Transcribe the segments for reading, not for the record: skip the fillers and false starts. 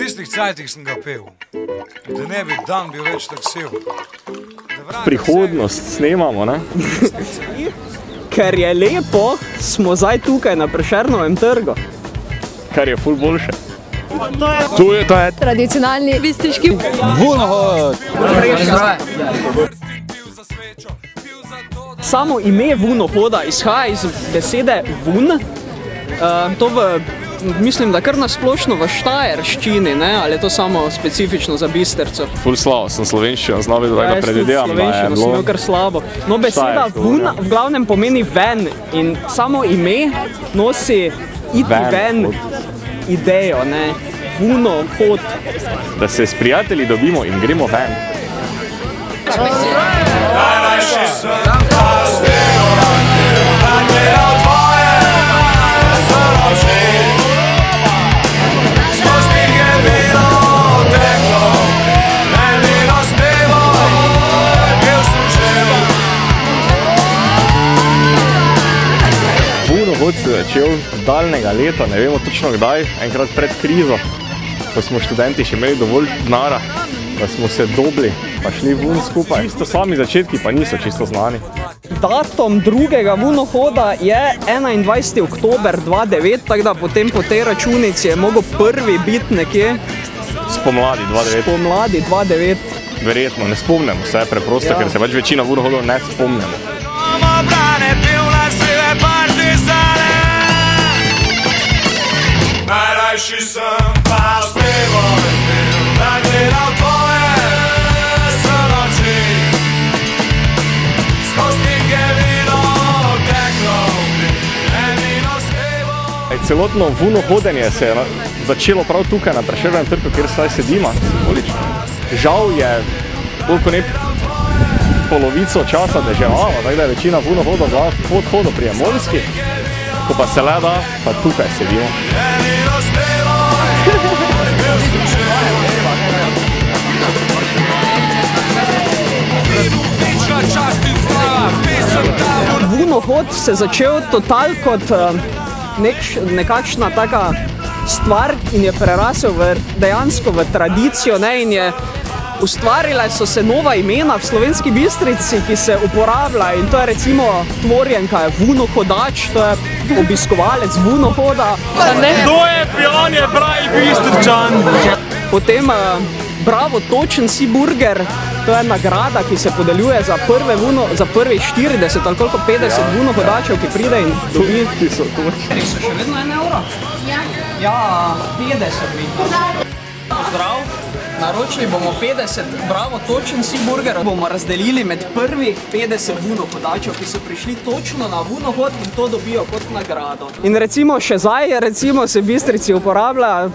tistih cajtih sem ga pel, da ne bi dan bil več tak sev. Prihodnost snemamo, ne? Ker je lepo, smo zdaj tukaj na Prešernovem trgu. Kar je ful boljše. To je tradicionalni bistriški Vunohod. Samo ime Vunohoda izhaja iz besede vun. To mislim, da kar nasplošno v štajerščini, ne? Ali je to samo specifično za Bistrico? Ful slabo, sem slovenščino znal vedeti, da ga predvidevam. Slovenščino sem imel kar slabo. No, beseda vun v glavnem pomeni ven in samo ime nosi iti ven idejo, ne? Vunohod. Da se s prijatelji dobimo in gremo ven. Vunohod se je začel daljnega leta, ne vemo točno kdaj, enkrat pred krizo, ko smo študenti še imeli dovolj denara, da smo se dobili, pa šli vun skupaj. Čisto sami začetki pa niso čisto znani. Datum drugega Vunohoda je 21. oktober 2009, tako da potem po tej računici je mogel prvi biti nekje Spomladi 2009. Spomladi 2009. Verjetno, ne spomnimo se preprosto, ker se pač večina Vunohodov ne spomnimo. Najrajši sem pa speval in pil, da gledal tvoje srnoči. Skoz njih je vino teklo, edino stevo. Celotno vunohodenje se je začelo prav tukaj na Prešernovem trgu, kjer zdaj sedimo. Žal je koliko ne polovico časa deževalo, tako da je večina vunohodov bila po odhodu pri Emonski. Ko pa se le da, pa tukaj sedimo. Vunohod se začel total kot nekakšna taka stvar in je prerasel dejansko v tradicijo, ne, in je ustvarile so se nova imena v Slovenski Bistrici, ki se uporablja, in to je recimo tvorjenka je vunohodač, to je obiskovalec vunohoda. To je pijanje pravi Bistričan! Potem Bravo točen si burger, to je nagrada, ki se podeljuje za prvih 40 ali koliko 50 vunohodačev, ki pride in dobi. So še vedno 1 euro? Ja, 50 bi. Pozdrav! Naročili bomo 50 Bravo točen si burger, bomo razdelili med prvih 50 vunohodačev, ki so prišli točno na vunohod in to dobijo kot nagrado. In recimo še zdaj se v Bistrici uporablja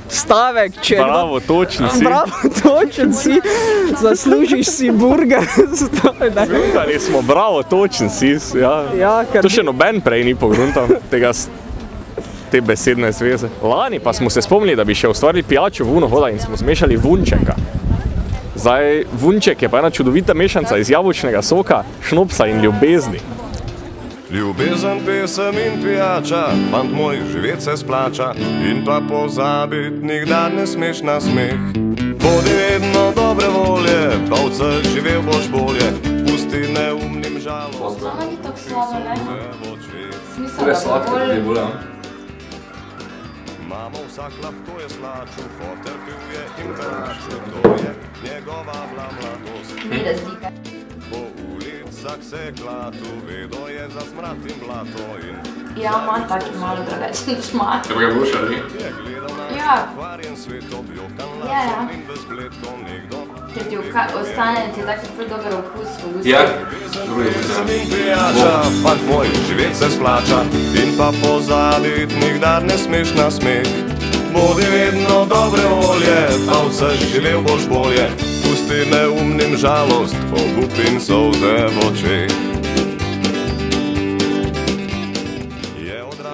stavek, če Bravo točen si. Bravo točen si, zaslužiš si burger. Zgruntali smo Bravo točen si, ja. To še noben prej ni pogruntal te besedne zveze. Lani pa smo se spomnili, da bi še ustvarili pijačo vunohoda in smo zmešali vunčeka. Zdaj, vunček je pa ena čudovita mešanca iz jabolčnega soka, šnopsa in ljubezni. Ljubezen, pesem in pijača, fant moj, živet se splača in pa pozabit nikdar ne smeš na smeh. Bodi vedno dobre volje, pa v vseh živel boš bolje, pusti neumnim žalost. Sama ni tako slabo, ne? To je sladko, ki je bolje. Mamo, vsak lahko je slaču, potrpil je in vraču, to je njegova bila mladost. Ni razlika. Po ulicah se klatu, vedo je za smrad in blato in... Ja, ima taki malo drugačni šmat. Te pa ga boš ali? Ja. Kvarjen svet objokan Ja, ja. lačen in bezbledko nekdo. Če ti ostane, ti je tako ful dober okus v gustu. Ja. Pesem in pijača, fant moj, živet se splača in pa pozabit nikdar ne smeš na smeh. Bodi vedno dobre volje, pa vseh živel boš bolje, pusti neumnim žalost, obup in solze v očeh.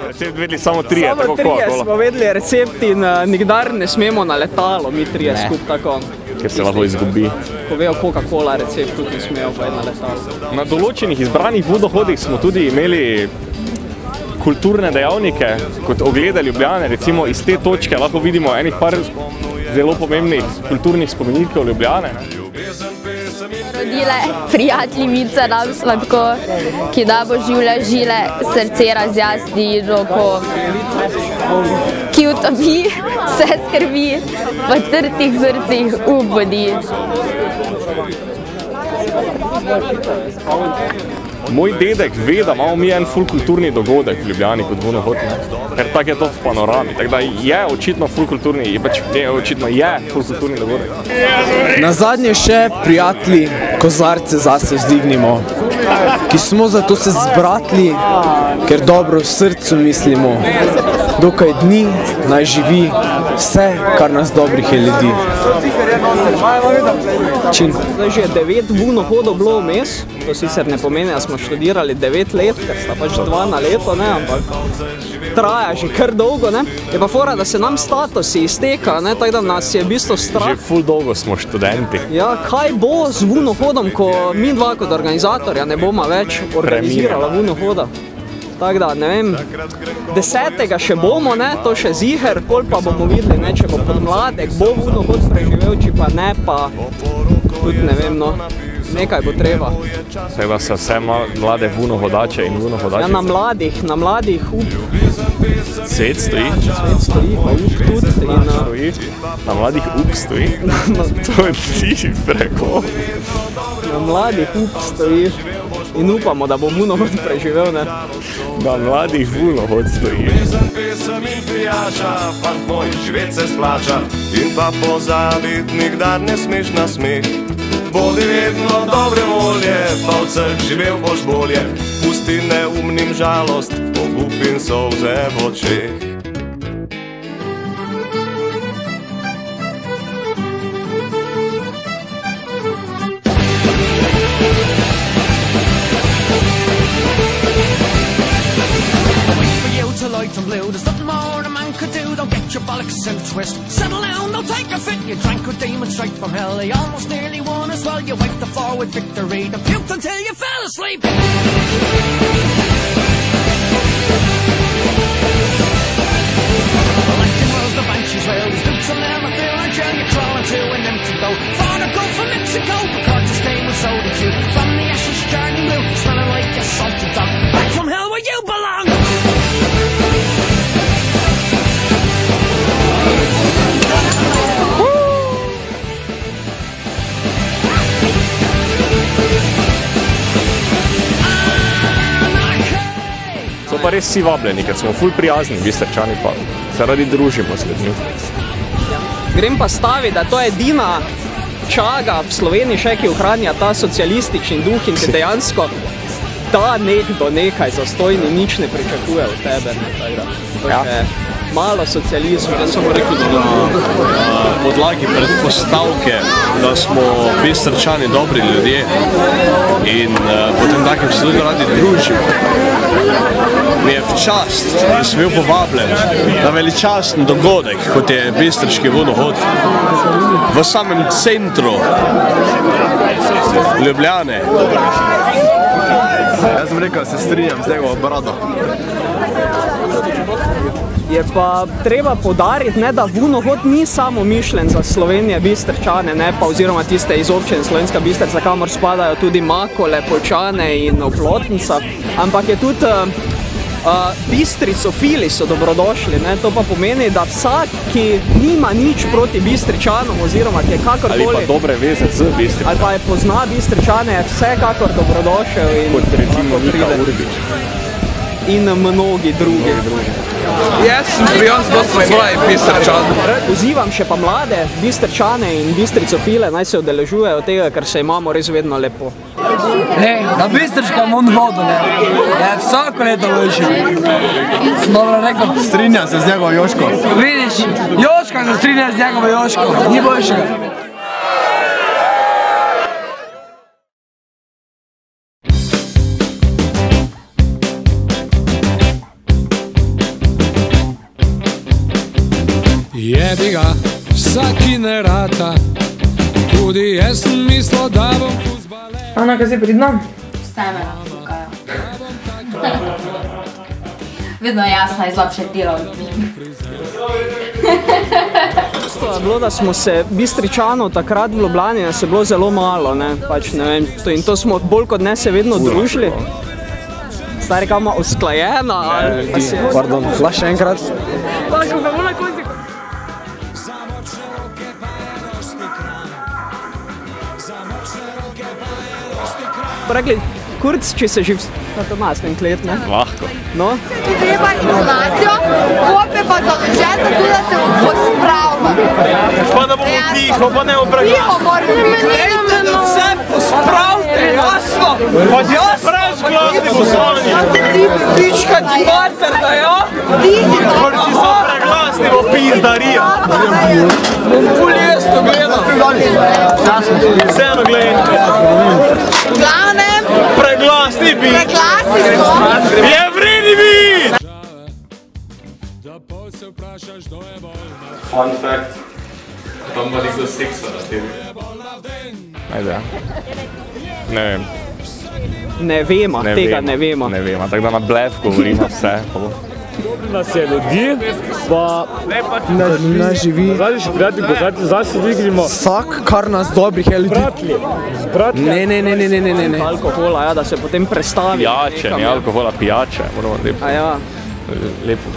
Recept vedeli samo 3, tako Samo 3 smo vedeli recept in nikdar ne smemo na letalo, mi 3 skup tako. Ker se lahko izgubi. Ko vejo Coca-Cola recept, tudi ne smejo pa na letalo. Na določenih izbranih vunohodih smo tudi imeli kulturne dejavnike, kot oglede Ljubljane, recimo iz te točke lahko vidimo enih par zelo pomembnih kulturnih spomenikov Ljubljane. Rodile prijateljice nam sladko, ki da bo življa žile, srce razjasni in roko, ki utopi vse skrbi, v trtih zrcih ubodi. Moj dedek ve, da imamo mi en ful kulturni dogodek v Ljubljani kot Vunohod, ker tako je to v Panorami, tako da je očitno ful kulturni, očitno je ful kulturni dogodek. Nazadnje še, prijatelji, kozarce zase vzdignimo, ki smo zato se zbratli, ker dobro v srcu mislimo, dokaj dni naj živi vse, kar nas dobrih je ljudi. Zdaj že 9 Vunohodov bilo vmes, to sicer ne pomeni, da smo študirali 9 let, ker sta pač 2 na leto, ne, ampak traja že kar dolgo, ne. Je pa fora, da se nam statusi izteka, ne, tako da nas je v bistvu strah. Že ful dolgo smo študenti. Ja, kaj bo z Vunohodom, ko mi dva kot organizatorja ne bomo več organizirala Vunohoda? Tako da, ne vem, 10. še bomo, ne, to še ziher, pol pa bomo videli, ne, če bo podmladek, bo Vunohod preživel, či pa ne, pa tudi ne vem, no, nekaj bo treba. Tako da se vse mlade Vunohodače in Vunohodačice. Ja, na mladih up. Svet stoji. Svet stoji, pa up tudi. Na mladih up stoji. To je ti preko. Na mladih up stoji. In upamo, da bo Vunohod preživel, ne? Na mladih Vunohod stoji. Pesem in pijača, fant moj, živet se splača, in pa pozabit nikdar ne smeš na smeh. Bodi vedno dobre volje, pa v vseh živel boš bolje, pusti neumnim žalost, obup in solze v očeh. There's nothing more a man could do. Don't get your bollocks in a twist. Settle down, don't take a fit. You drank with demons straight from hell. They almost nearly won as well. You wiped the floor with victory. Then puked until you fell asleep. Electing was the banshees. Well, there's dukes will never feel like jail. You're crawling to an empty boat. Far to go from Mexico. Record to stay with so did you. From the ashes journey blue, smelling like a salted dog. Back from hell where you belong. So pa res vsi vabljeni, ker smo ful prijazni, Bistričani pa se radi družimo z ljudmi. Grem pa staviti, da to je edina čaga v Sloveniji še, ki ohranja ta socialistični duh in ti dejansko da nekdo nekaj zastojni, nič ne pričakuje od tebe. To je malo socializma. Jaz sem rekel, da na podlagi predpostavke, da smo Bistričani dobri ljudje in potem takem se tudi radi družimo. Mi je v čast, da sem bil povabljen na veličasten dogodek, kot je Bistriški Vunohod, v samem centru Ljubljane. Jaz sem rekel, da se strinjam z njegovo brado. Je pa treba poudariti, ne, da Vunohod ni samo mišljen za Slovenije, Bistričane, ne, pa oziroma tiste iz občine Slovenska Bistrica, kamor spadajo tudi Makole, Poljčane in Oplotnica, ampak je tudi Bistricofili so dobrodošli, ne, to pa pomeni, da vsak, ki nima nič proti Bistričanom oziroma ki je kakorkoli... Ali pa dobre veze z Bistričanom. Ali pa je pozna Bistričane, je vsekakor dobrodošel in... Kot recimo Nika Urbič. In mnogi drugi. Jaz sem prijem zelo svoj Bistričan. Pozivam še pa mlade Bistričane in Bistricofile, naj se udeležujejo tega, ker se imamo res vedno lepo. Na Bistriškem Vunohodu, je vsako leto boljši. Sem dobro rekel. Strinjam se z njegovo Joško. Vidiš, Joška se strinja z njegovo Joško, ni boljšega. Jebi ga, vsaki ne rata, tudi jaz sem mislil, da bom fuzbale. Ana, kaj si pridna? Vse me nafukajo. Vedno je jasno, izlapše delo od njim. dejstvo je bilo, da smo se Bistričanov takrat v Ljubljani, nas je bilo zelo malo, ne, pač ne vem, in to smo bolj kot ne se vedno družili. Stari, kao ima usklajena, ali pa si... Pardon, lahko še enkrat? Rekli, Kurc, če se živ... Na Tomas, Menklet, ne? Lahko. No? Treba informacijo, kope pa založen, zato da se pospravlja. Pa da bomo tiho, pa ne obragati. Tiho moramo biti. Dejte, da vse pospravite, jasno? Pa ti se preč glasni poslanji. Ti pička ti mater, da ja? Ti si to. Pa ti se preglasni, bo pizdarija. Bom poljesto gledal. Vseeno gledaj. V glavnem. Preglasni bi. Preglasni smo. Je vredi biti. Fun fact. Tam ima nekdo seksa na tebi. Ajde. Ne vem. Ne vemo, tega ne vemo. Ne vemo, tako da na blef govorimo vse. Nas je ljudi, pa ne živi. Zadnji še prijatelji, pozadnji zase igrimo. Vsak, kar nas dobrih je ljudi. Zbratli. Ne. Alkohola, ja, da se potem prestavi. Pijače, ni alkohola, pijače. Moramo lepo. A ja. Lepo.